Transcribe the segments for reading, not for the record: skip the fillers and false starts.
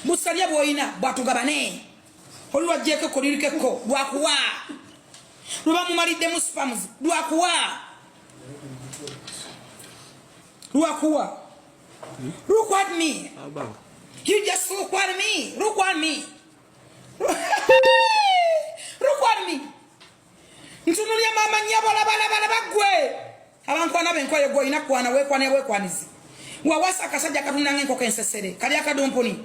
Busalya bwoyina bwatugabane. Olwa jeke kolirikeko lwakuwa. Luba mumalidde mu spams lwakuwa. Lwakuwa. Look at me. You just look at me. Look at me. Look at me. Ntunulia mama nyabola bala bagwe. Abantu anabe nkwaye gwe ina kwana wekwanizi. Wawasa akasajja katunda ng'enkoko ensesere. Kali akadomponi.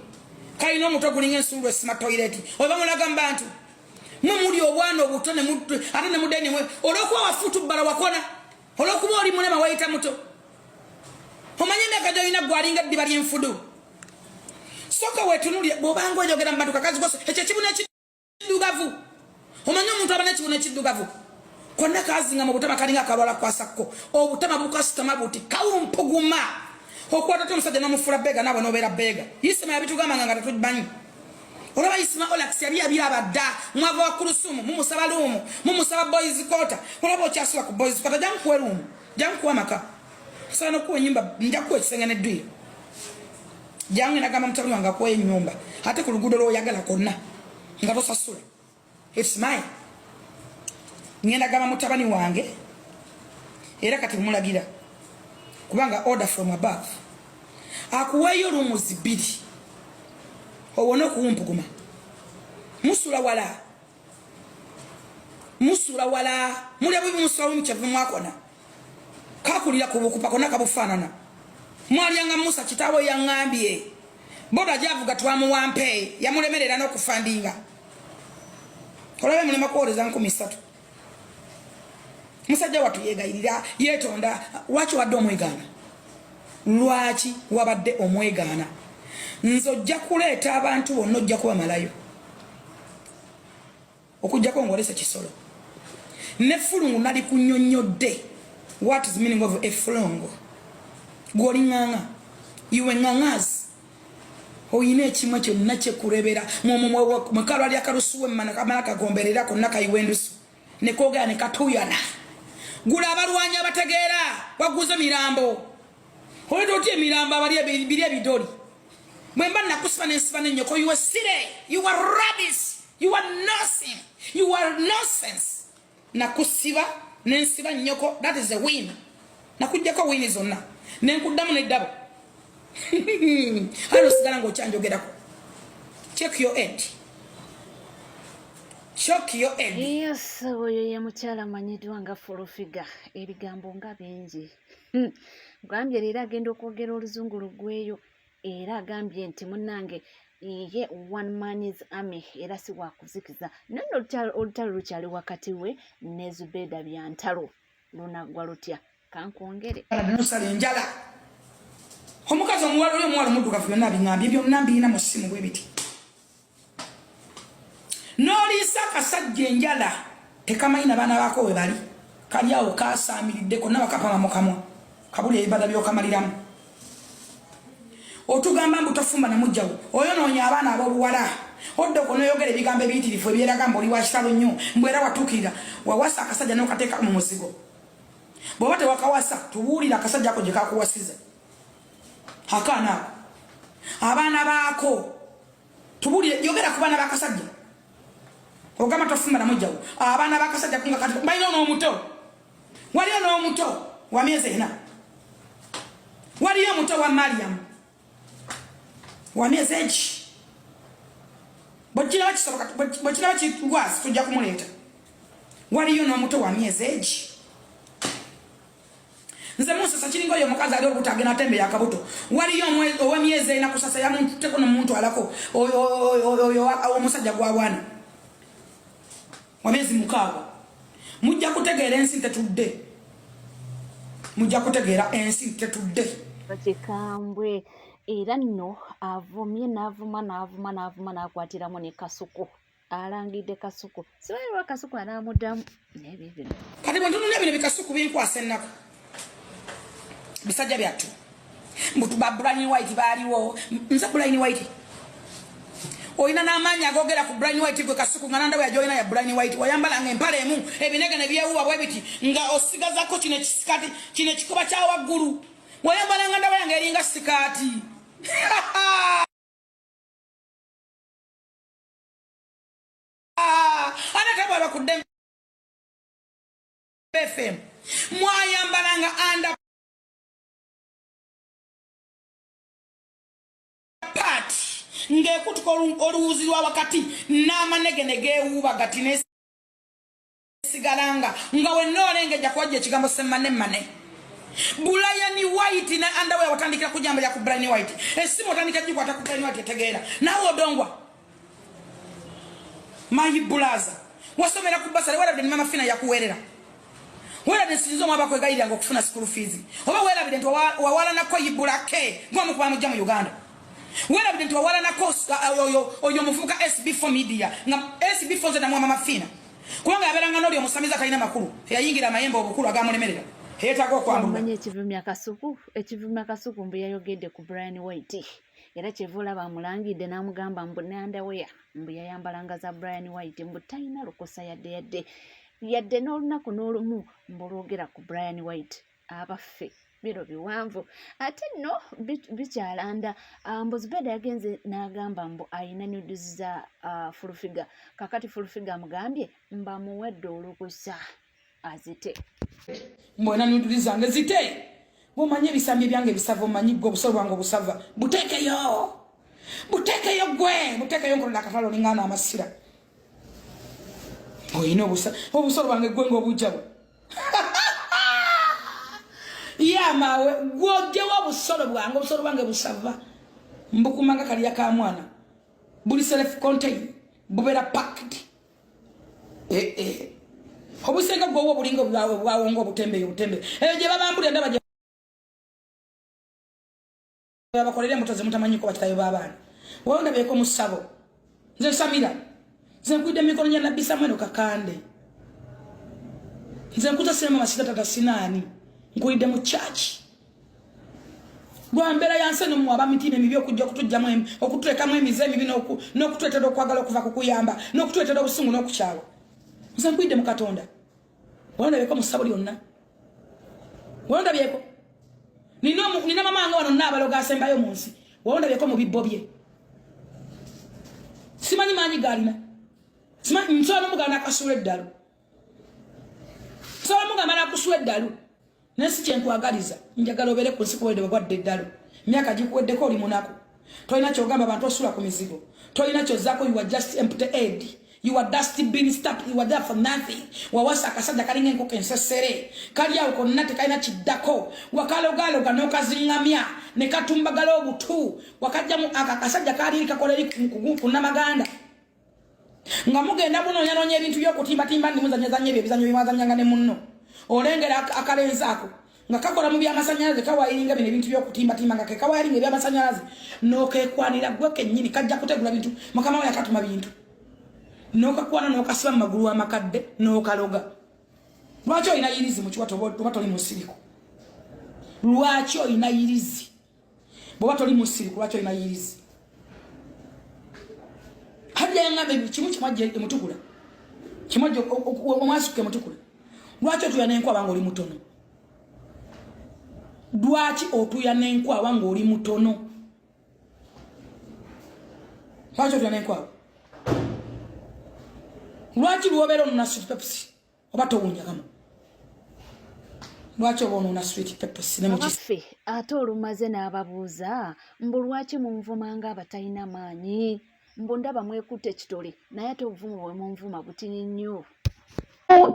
Kalina omuto gulinga ensulu esima toilet. Oba mulaga mbantu. Mumuli obwana obutone mutu ate ne mudeni mwe. Olwokuba wafutu bala wakona. Olwokuba oli mulema wayita muto. Omanyenda kadoyina gwalinga ddiba ly'enfudu. Soka wetunulie bw'obanga oyogera mu bantu kakazi kose ekyo kibuna ekiddugavu. Omanya omuntu aba n'ekibuna ekiddugavu. Konna kazinga mu butama kalinga akalwala kwasakko. Obutama bukasitama buti kawumpuguma. Okwata omusajja n'omufula bega nabo n'obeera bega. Isima yabitugamba nga tetubanyi. Olaba Isima Olax yali abadda mwava wa Kulusumu mumusaba luumu mumusaba boys quarter. Olaba okyasula ku boys quarter jankuwe luumu jankuwa maka. Sana kuwa nyumba njakuwe kisenge ne dwira. Jangu nagamba mutalu wanga kuwe nyumba. Ate ku luguudo lw'oyagala konna nga tosasula. It's mine. Ngenda gamba mutabani wange era kati mulagira kubanga order from above akuweyo rumuzi bidi owone kuwumpuguma musula wala muli abu musula w'imukyavu mwakona kakulira ku bukupa kona kabufaanana mwalyanga Musa kitawe yangambye boda javuga twamuwampe yamulemerera n'okufandinga olabe mulema kuwoleza 13 musajja watu yegayirira yetonda lwaki wadde omwegaana lwaki wabadde omwegaana nzojja kuleeta abantu bonna ojja kubamalayo okujjako ngolese kisolo nefulungu nali kunnyonnyodde what is the meaning of a fulungu gwoli nganga iwe ngangazi oyina ekimwe kyonna kyekurebera mukalwa lya kalusuwe mmana kamala kagomberera konna kayiwendusu nekogera ne katuyana gula abalwanyi abategeera waguze mirambo oleta otya emirambo abali biri ebidoli mwemba nakusiba nensiba nenyoko you are silly you are rubbish you are nothing you are nonsense nakusiba nensiba nyoko that is a win nakujjako win zonna nenkuddamu neddabo hano sigala ng'okyanjogerako check your head. Shock your head. Yes, oyo ye mukyala manyiddwa nga Fulufiga ebigambo nga bingi. Ngambye leero agenda okwogera oluzungu lugweyo era agambye nti munnange ye one man's army era si wakuzikiza. Nano olutalo lukyali wakati we ne Zubeda Byantalo lunaggwa lutya kankwongere. Nosala enjala. Omukazi omuwala oli omuwala omuddugavu byonna bingambye byonna mbirina mu ssimu bwe biti. Nolisa kasajja enjala tekamanyina baana baako we bali kali awo kasaamiridde konna bakapama mu kamwa kabuli ebibada by'okamaliramu otugamba mbu tofumba na mujjawo oyonoonya abaana ab'obuwala odde okonoyogera ebigambo ebiyitirifu ebyeraga mbu oli wa kitalo nnyo mbwera watuukirira wawasa akasajja n'okateeka mu muzigo bw'oba tewakawasa tubuulira akasajja ako gye kakuwasiza akaana ako abaana baako tubuulire yogera ku baana b'akasajja ogama tofumba na mujjawo abaana bakasajja kunga kati balina n'omuto waliyo n'omuto wa myezi 4 waliyo omuto wa Mariam wa myezi 1 bw'okiraba kisoboka bw'okiraba kigwasi tujja kumuleeta waliyo n'omuto wa myezi 1 nze musasa kiringa oyo omukazi ali olubuto agenda atembeya akabuto waliyo ow'emyezi 4 kusasa yamunteko n'omuntu alako oyo omusajja gwa bwana wamezi mukaaga mujja kutegeera ensi tetudde mujja kutegeera ensi tetudde bakikambwe era nno avumye n'avuma n'akwatiramu ne Kasuku alangidde Kasuku sibalwa Kasuku anamuddamu n'ebyo bino kati bwe ntunulya bino bikasuku binkwasa ennaku bisajja byattu mbutu ba Brian White baaliwo nze Brian White oyina n'amaanyi agogera ku Brian White gwe Kasuku nga nanda we yajoyina ya Brian White wayambalanga empale emu ebinege ne byewuwa bwe biti nga osigazako kino ekisikati kino ekikoba kya waggulu wayambalanga ndaba yange eringa sikaati baba ku Dembe FM mwayambalanga anda pat ngekutuka oluwuzirwa wakati n'amanegenege ewubaga sigalanga nga wenoolengeja kwajja ekigambo semmane Brian White na underwear watandikira kujamba ya ku Brian White esimu watandika jikwata ku Brian White etegeera nawo odongwa mayi bulaza wasomera ku basale wala bidde mama fina yakuwerera wala nsizo mwaba kwegayira ngo kufuna school fees oba wala bidde wawala nako yibulake ngwa mukuba mu jamu Uganda wala bidde wawala nako oyo mufuka SB4 media nga SB4 zeta mama fina kubanga yaberanga noli omusamiza kalina makulu yayingira mayembo obukulu agamulemerera hetago kwambuka manye ekivumya kasuku mbu yayogedde ku Brian White era kyevula bamulangidde n'amugamba mbu nandaweya mbu yayambalanga za Brian White mbu talina lukosa yadde n'olunaku n'olumu mbu lwogera ku Brian White abaffe biro biwanvu ate no bikyalanda mbu Zubeda yagenze n'agamba mbu ayina nuduzi za Fulufiga kakati Fulufiga amugambye mbu amuwedde olukusa azite mbona nuduzi zange zite bomanye bisambi byange bisava manyi gwo busolo bwange busava butekeyo butekeyo ngola katalo lingana amasira oyino obusolo bwange gwe ngobujjawo ya mawe gwojewa obusolo bwange busava mbukumanga kaliya ka mwana buli self contained bubera packed obusenga gwo obulingo bwawe ngo butembe je babambuli ndaba je bakolere mutoze mutamanyi ko batikayo babana wonda beko musabo nze Samira nze nkuide mikono nya nabisa mweno kakande nze nkuta sema masita tata sinani nkuide mu church gwambera yanse no mwaba mitime mibyo kujja kutujja mwemi okutweka mwemi zemi bino nokutwetera okwagala okuva kukuyamba nokutwetera obusungu nokuchawa nze nkuide mu Katonda wonda beko musabo lyonna wonda beko nina mama anga wano nabaloga asembayo munsi wonda beko mu bibobye simanyi manyi galina simanyi nsolo mugana kasule ddalu solo mugana mala kusule ddalu nesi kyenkwagaliza njagala obere ku nsi kuwedde bagwadde ddalu myaka gikuweddeko oli munako tolina kyogamba abantu osula ku mizigo tolina kyozako you are just empty head. You are dusty bean stuck. You are there for nothing. Wawasa kasada kalinga nkoke nsesere. Kali yao konate kaina chidako. Wakalo galo ganoka zingamia. Nekatumba galo butu. Wakaja mu akakasada kali ilika koleli kuna maganda. Ngamuge ndabuno nyano nye bintu yoko timba ndimuza nyezanye bizanyo bimaza nyangane munno. Olengera akalenza ko. Ngakakora mu byamasanyalaze kawa ilinga bine bintu yoko timba ngake kawa ilinga byamasanyalaze. Noke kwanira gweke nyini kajja kutegula bintu makama yakatuma bintu. Noka kwana noka siba maguru amakadde noka loga lwacho ina yirizi mu kiwato bobato li musiriko lwacho ina yirizi bobato li musiriko lwacho ina yirizi hajja ngabe kimu kimaje emutukula kimaje omwasuke mutukula lwacho tuyana enkwa bango oli mutono lwachi otuyana enkwa bango oli mutono lwacho tuyana enkwa lwachi luobero na sweet pepsi obato wunya kama lwachi obono na sweet pepsi ne muchi ate olumaze n'ababuuza mbu lwaki munvumanga abatayina maanyi mbu ndaba mwekutte kitole naye ate obuvumu bwe munvuma butini nnyo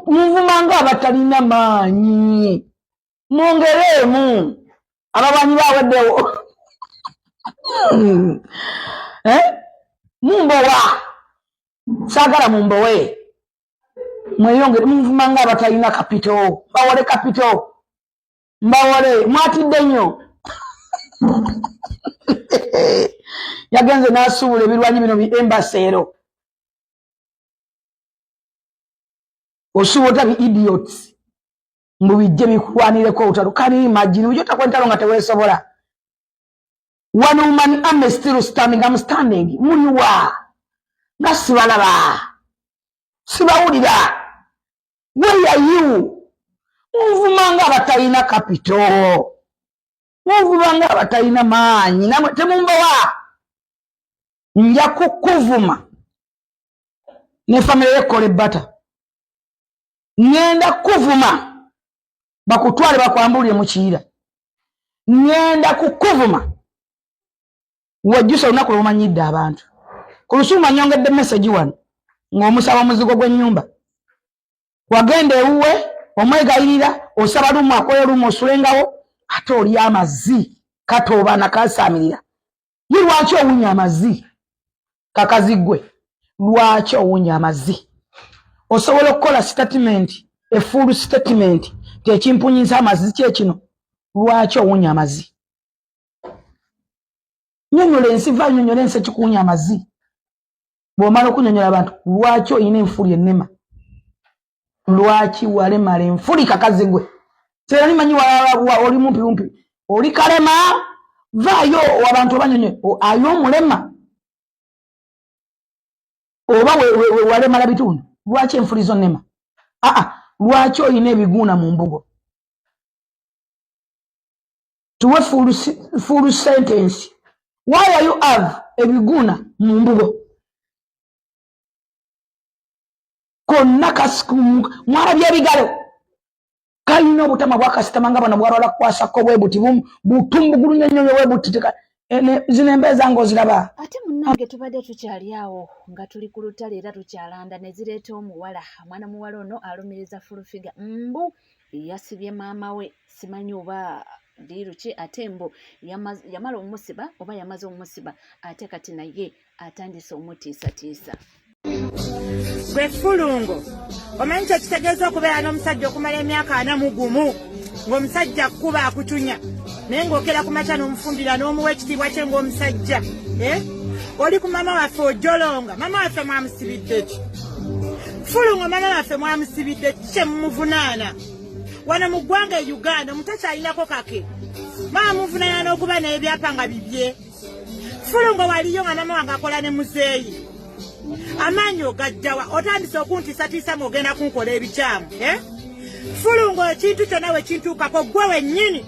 munvumanga abatalina maanyi mwongereemu ababanyi baweddewo mumbowa sagala mumbowe mweyongere munvumanga abatalina kapito bawole kapito mbawole mwatidde nnyo yagenze n'asuubula ebirwanyi bino embaseero osuubota bi idiots mbu bijje bikwanireko olutalo kani imagine ujja otakwentalo nga teweesobola one woman army still standing I'm standing muliwa nga sibalaba sibawulira where are you munvumanga abatalina kapito munvumanga abatalina maanyi namwe temumbawa nja kukuvuma ne family yekola ebbata ngenda kuvuma bakutwale bakwambulire mu kiira ngenda kukuvuma wajjusa olunaku lwomanyidde abantu ku Lusuma nyongedde message wano ng'omusaba muzigo gw'ennyumba wagenda ewuwe omwegayirira osaba lumu akoye lumu osulengawo ate oli amazzi katooba nakasaamirira ye lwaki owunya amazzi kakazigwe lwaki owunya amazzi osobola okukola statement full statement tekimpunyinza amazzi kyekino lwaki owunya amazzi nyonyola ensi va nyonyola ensi ekikuwunya amazzi bw'omala okunyonyola abantu lwaki oyina enfuli ennema lwaki walemala enfuli kakazigwe serani manyi oli mumpimpi oli kalema vaayo abantu abanyonyola ayo omulema oba walemala bitundu lwaki enfuli zo nnema lwaki oyina ebiguuna mu mbugo tuwe full sentence why are you have ebiguuna mu mbugo konna mwarabye ebigalo kalina obutama bwakasitama nga bano bwalwala kukwasako bwe buti butumbugulu nyonyonyo bwe buti zino embeeza ng'oziraba ate munnange tubadde tukyali awo nga tuli ku lutale era tukyalanda ne zireeta omuwala mwana muwala ono alumiriza fulufiga mbu yasibye maama we simanyi oba liruki ate mbu yamala omusiba oba yamaze omusiba ate kati naye atandise omutiisatiisa gwe Ffulungo omanyi kyekitegeeza okubeera n'omusajja okumala emyaka 4 ng'omusajja kuba akutunya naye ng'okera ku makya n'omufumbira n'omuwa ekitiibwa kye ng'omusajja oli ku mama waffe ojolonga mama waffe mwamusibidde ki Ffulungo mama waffe mwamusibidde ki kye mumuvunaana wano mu ggwanga e Uganda omutakyayinako kake mama muvunaana n'okuba n'ebyapa nga bibye Ffulungo waliyo nga mama wange akola ne muzeeyi amaanyi ogajjawa otandise okuntiisatiisa ng'ogenda kunkola ebikyamu Ffulungo ekintu kyonna we kintuukako ggwe wennyini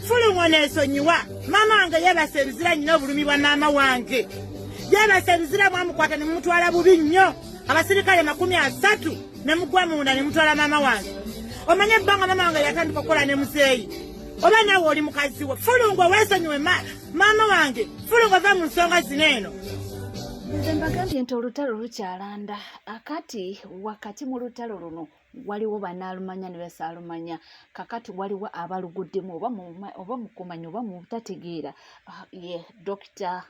Ffulungo neesonyiwa maama wange yeebase ebizira nnina obulumi bwa maama wange yeebase ebizira mwamukwata ne mumutwala bubi nnyo abasirikale 30 ne mugwa munda ne mutwala maama wange omanye ebbanga maama wange yatandika okukola ne muzeeyi oba naawe oli mukazi we Ffulungo weesonyiwe maama wange Ffulungo va mu nsonga zino eno nze mbagambye nti olutalo lukyalanda akati wakati mu lutalo luno waliwo banaalumanya ne basaalumanya kakati waliwo abaluguddemu oba mukumanya oba mutategeera ye Dr.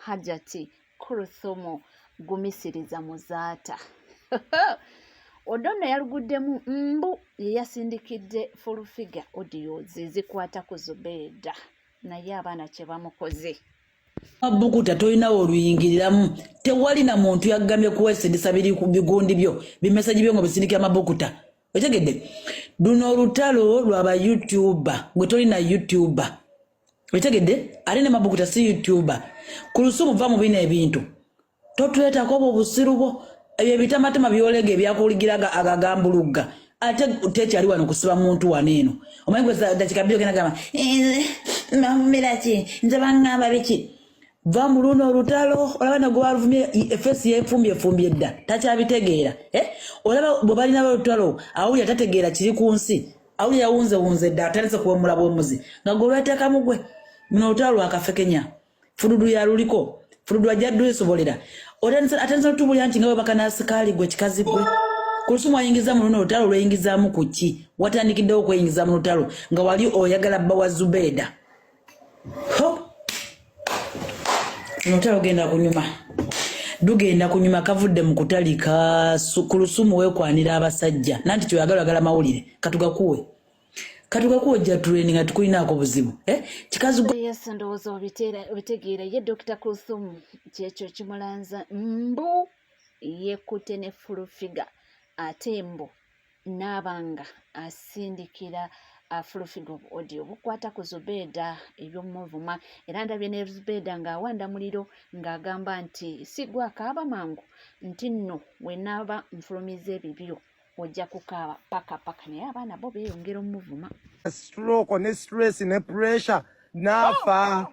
Hajati Kuruthumu Gumisiriza Muzaata Odono yaluguddemu mbu yeyasindikidde fulufiga audio zikwata ku Zubeida naye abaana kye bamukoze Mabukuta toyinawo oluyingiriramu tewali na muntu yaggambye kuwesindisa biri ku bigundi byo bimesaji byo ngo bisindike amabukuta otegedde duno olutalo lwaba YouTuber gwe toli na YouTuber otegedde ali ne mabukuta si YouTuber ku Lusumu va mu bina ebintu totuleta ko busirubo ebyo bitamatema byolege ebyakuligiraga agagambuluga ate tekyali wano kusiba muntu waneeno omanyi gwe dakika bbiri ogenda gamba mamumira ki nze bangamba biki va mu luno olutalo olaba nagwe waluvumye efesi yefumbye dda takyabitegeera olaba bwe balina olutalo awulira tategeera kiri ku nsi awulira yawunzewunze dda atandise kuwemula bwemuzi nga gwe olwateekamu gwe muno olutalo lwakafekenya fududu yaluliko fududu ajjaddu esobolera atandise olutubulira nti nga bwe bakanasikaali gwe kikazi gwe ku Lusumu ayingiza mu luno olutalo lweyingizaamu ku ki watandikiddewo okweyingiza mu lutalo nga wali oyagala bba wa Zubeida Notalo genda kunyuma. Dugenda kunyuma kavudde mu kutalika ku Lusumu wekwanira abasajja. Nanti kyoyagala mawulire. Katugakuwe jja training atukulinaako buzibu. Kikazi yes ndowooza obitegeera ye Dr. Kuruthumu kyekyo kimulanza mbu yekutte ne fulufiga ate mbu n'abanga asindikira fulufiga audio bukwata ku Zubeida ebyomuvuma era ndabye ne Zubeida ng'awanda muliro ng'agamba nti sigwa kaaba mangu nti nno wenaaba nfulumiza ebibyo ojja kukaaba paka naye abaana bo beeyongera omuvuma stroke ne stress ne pressure nafa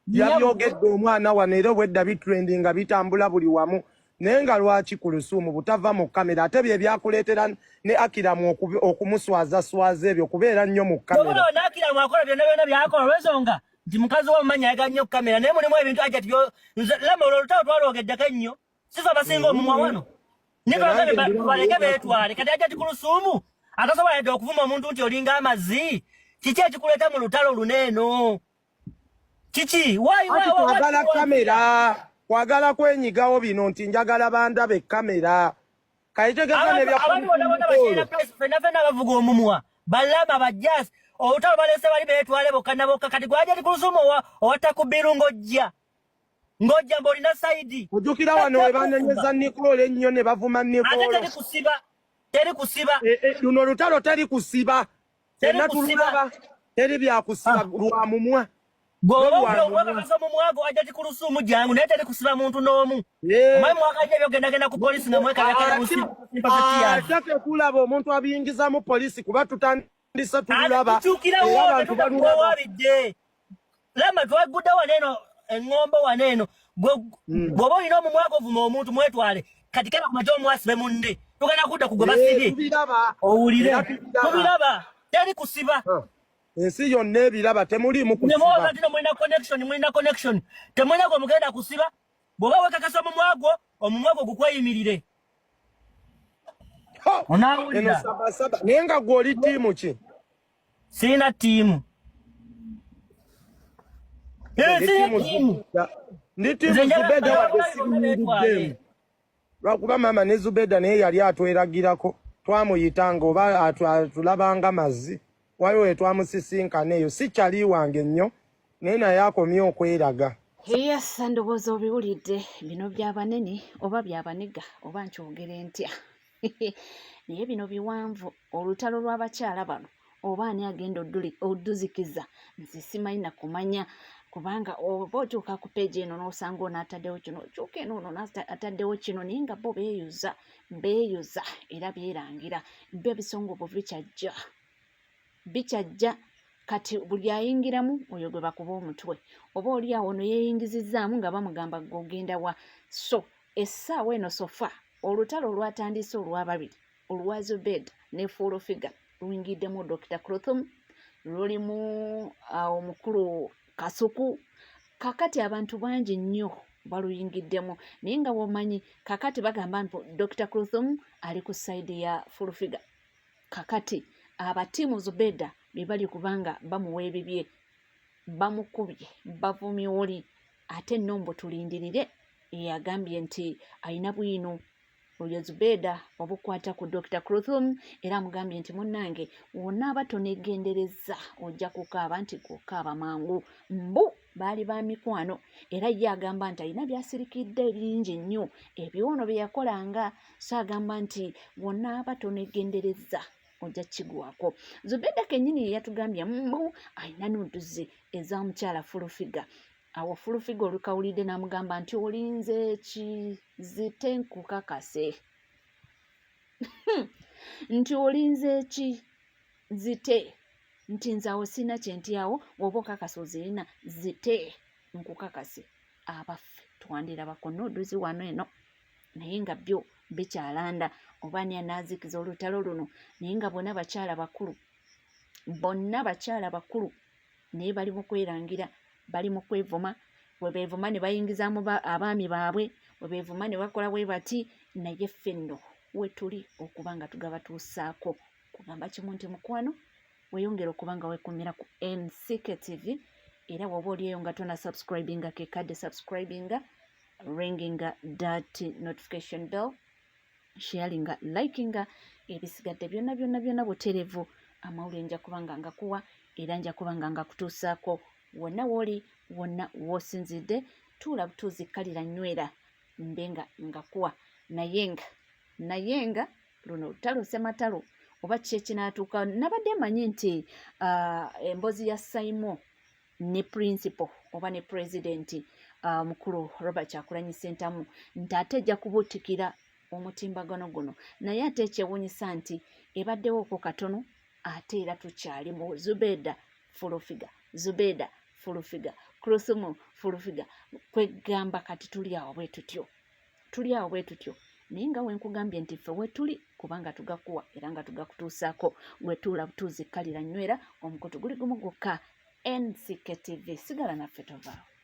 yabyogedde omwana wano era obwedda bitrendinga bitambula buli wamu nenga lwaki ku Lusuumu butava mu kamera ate bye byakuleetera ne Akiramu okumuswaza ebyo kubeera nnyo mu kamera. Bw'oba na Akiramu akola byonna byakola olw'ensonga nti mukazi w'omumanya ayagala nnyo ku kamera naye mulimu ebintu ajati lama olutalo twalogeddeko ennyo sifa abasinga omumwa wano nitwagabe baleke beetwale kati ajati ku Lusuumu atasobola yadde okuvuma omuntu nti olinga amazzi kiki ekikuleeta mu lutalo luneeno kiki kwagala kamera kwagala kwenyigawo bino nti njagala bandabe kamera kayitegeka abantu bonna bakirina fenna bavuga omumwa balama bajjasi olutalo balese bali beetwale bokka na bokka kati gwajati ku Lusuumu owatta ku bbiru ng'ojja mb'olina sayidi ojjukira wano we banenyeza Nicole ennyo ne bavuma Nicole teri kusiba luno olutalo teri kusiba fenna tululaba teri byakusiba lwa mumwa bw'obakakasa omumwago ajati ku Lusuumu jangu naye teri kusiba muntu n'omu omanyi mwakaja ebyogenda ku polisi nga mwekalaate kulaba omuntu abiyingizamu polisi kuba tutandise tululaba tukyukirawo tetubakuwabidde lama twagudde waneeno eŋŋombo waneeno bw'oba olina omumwago ovuma omuntu mwetwale kati kera kumate omwasibe munde tugenda kudda kugwe basibye owulire tubiraba teri kusiba ensi yonna ebiraba temuliimu kusiba tino mulina connection temulina gwe mugenda kusiba bw'oba wekakasa omumwago gukweyimirire onaawulira naye nga gwe oli ttiimu ki sirina ttiimu ndi ttiimu Zubeda wadde sirindiddemu lwakuba maama ne Zubeda naye yali atweragirako twamuyitanga oba tulabanga mazzi waliwo we twamusisinkana eyo si kyali wange nnyo naye naye akomye okweraga. Yes, ndowooza obiwulidde bino byabanene oba byabanega oba nkyogere ntya naye bino biwanvu olutalo lw'abakyala bano oba ani agenda odduzikiza nze simanyi na kumanya kubanga oba otuuka ku peegi eno n'osanga ono ataddewo kino okyuka eno ono ataddewo kino naye nga bo beeyuza era byerangira byo ebisongovu bikyajja kati buli ayingiramu oyo gwe bakuba omutwe oba oli awo ono yeeyingizizaamu nga bamugamba gogenda wa so essaawa eno sofa olutalo olwatandise olwababiri olwa Zubeda ne Full-Figure luyingiddemu Dr. Clothum lulimu omukulu Kasuku kakati abantu bangi nnyo baluyingiddemu naye nga womanyi kakati bagamba nti Dr. Clothum ali ku sayidi ya Full-Figure kakati abatiimu Zubeda bebali kubanga bamuwa ebibye bamukubye bavumye oli ate nnombo tulindirire yagambye nti alina bwino oyo Zubeda obukwata ku Dr. Clothum era amugambye nti munnange wonna abatonegendereza ojja kukaaba nti kukaaba mangu mbu baali ba mikwano era ye agamba nti alina byasirikidde bingi nnyo ebyono bye yakolanga so agamba nti wonna abatonegendereza ojja kigwako. Zubeda kennyini yatugambye mbu alina n'odduzi ez'omukyala Full-Figure awo Full-Figure olukawulidde n'amugamba nti olinze ki zite nkukakase nti olinze ki zite nti nze awo sina kyentyawo woba okakasa ozirina zite nkukakase abaffe twandirabako n'odduzi wano eno naye nga byo bikyalanda oba ani anaazikiza olutalo luno naye nga bonna bakyala bakulu naye bali mu kwerangira bali mu kwevuma bwe beevuma ne bayingizaamu abaami baabwe bwe beevuma ne bakola bwe bati naye ffe nno we tuli okuba nga tugaba tuusaako kugamba kimu nti mukwano weyongera okuba nga weekumira ku MCK TV era woba oliyo nga tona subscribinga kekadde subscribinga ringinga that notification bell sharinga likinga ebisigadde byonna buterevu amawulire nja kubanga ngakuwa era nja kubanga ngakutuusaako wonna wooli wonna woosinzidde tuula butuuzikalira nywera mbenga ngakuwa naye nga luno lutalo sematalo oba kiki ekinaatuuka nabadde manyi nti embozi ya Saimo ne principal oba ne president mukulu Robert Kyagulanyi Ssentamu nti ate ejja kubuutikira omutimbagano guno naye ate ekyewuunyisa nti ebaddewooko katono ate era tukyali mu Zubeda Full-Figure Clothum Full-Figure kwegamba kati tuli awo bwe tutyo tuli awo bwe tutyo naye nga wenkugambye nti ffe wetuli kubanga tugakuwa era nga tugakutuusaako wetuula butuuzi kkalira nywera omukutu guli gumu gwokka NCK TV sigala naffe tovaawo.